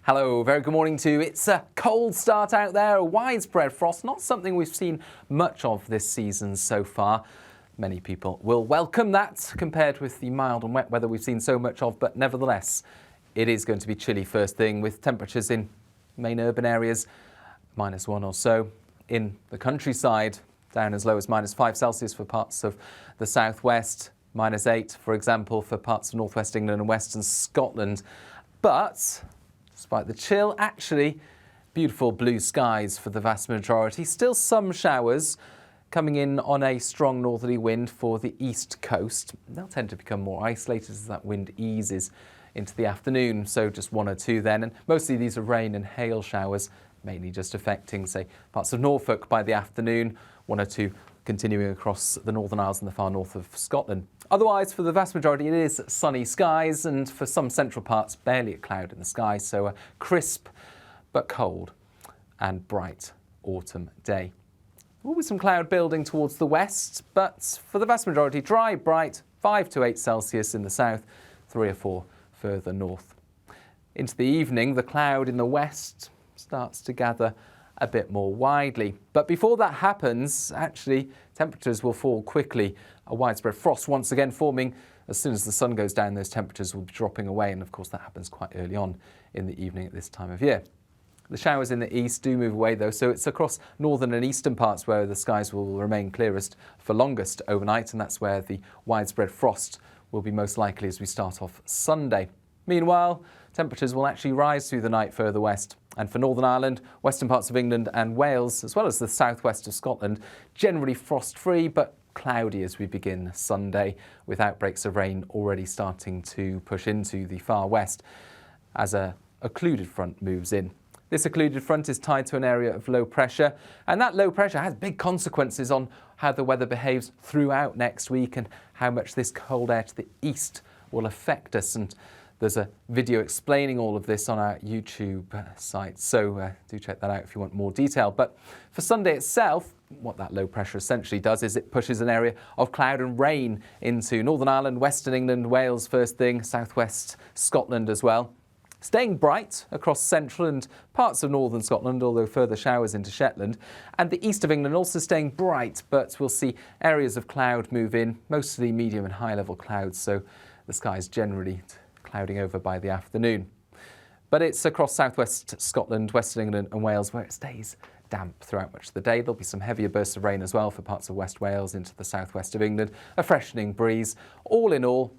Hello, very good morning to you. It's a cold start out there, a widespread frost, not something we've seen much of this season so far. Many people will welcome that compared with the mild and wet weather we've seen so much of, but nevertheless, it is going to be chilly first thing with temperatures in main urban areas -1 or so. In the countryside, down as low as -5 Celsius for parts of the southwest, -8, for example, for parts of northwest England and western Scotland. But despite the chill, actually beautiful blue skies for the vast majority. Still some showers coming in on a strong northerly wind for the east coast. They'll tend to become more isolated as that wind eases into the afternoon, so just 1 or 2 then. And mostly these are rain and hail showers, mainly just affecting, say, parts of Norfolk by the afternoon, 1 or 2 continuing across the Northern Isles and the far north of Scotland. Otherwise, for the vast majority, it is sunny skies, and for some central parts, barely a cloud in the sky, so a crisp but cold and bright autumn day. There will be some cloud building towards the west, but for the vast majority, dry, bright, 5 to 8 Celsius in the south, 3 or 4 further north. Into the evening, the cloud in the west starts to gather a bit more widely. But before that happens, actually, temperatures will fall quickly. A widespread frost once again forming. As soon as the sun goes down, those temperatures will be dropping away, and of course that happens quite early on in the evening at this time of year. The showers in the east do move away though, so it's across northern and eastern parts where the skies will remain clearest for longest overnight, and that's where the widespread frost will be most likely as we start off Sunday. Meanwhile, temperatures will actually rise through the night further west. And for Northern Ireland, western parts of England and Wales, as well as the southwest of Scotland, generally frost-free but cloudy as we begin Sunday, with outbreaks of rain already starting to push into the far west as a occluded front moves in. This occluded front is tied to an area of low pressure, and that low pressure has big consequences on how the weather behaves throughout next week and how much this cold air to the east will affect us. And there's a video explaining all of this on our YouTube site, so do check that out if you want more detail. But for Sunday itself, what that low pressure essentially does is it pushes an area of cloud and rain into Northern Ireland, Western England, Wales first thing, southwest Scotland as well. Staying bright across central and parts of northern Scotland, although further showers into Shetland. And the east of England also staying bright, but we'll see areas of cloud move in, mostly medium and high level clouds, so the skies generally clouding over by the afternoon. But it's across southwest Scotland, Western England and Wales where it stays damp throughout much of the day. There'll be some heavier bursts of rain as well for parts of West Wales into the southwest of England, a freshening breeze. All in all,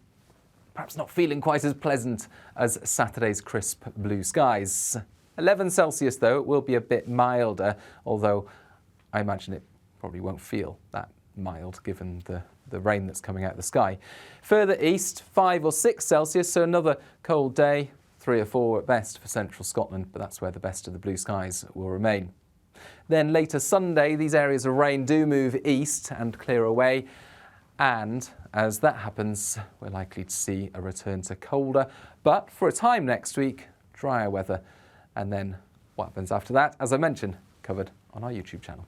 perhaps not feeling quite as pleasant as Saturday's crisp blue skies. 11 Celsius though, it will be a bit milder, although I imagine it probably won't feel that mild given the rain that's coming out of the sky. Further east, 5 or 6 Celsius, so another cold day, 3 or 4 at best for central Scotland, but that's where the best of the blue skies will remain. Then later Sunday, these areas of rain do move east and clear away, and as that happens, we're likely to see a return to colder, but for a time next week, drier weather. And then what happens after that, as I mentioned, covered on our YouTube channel.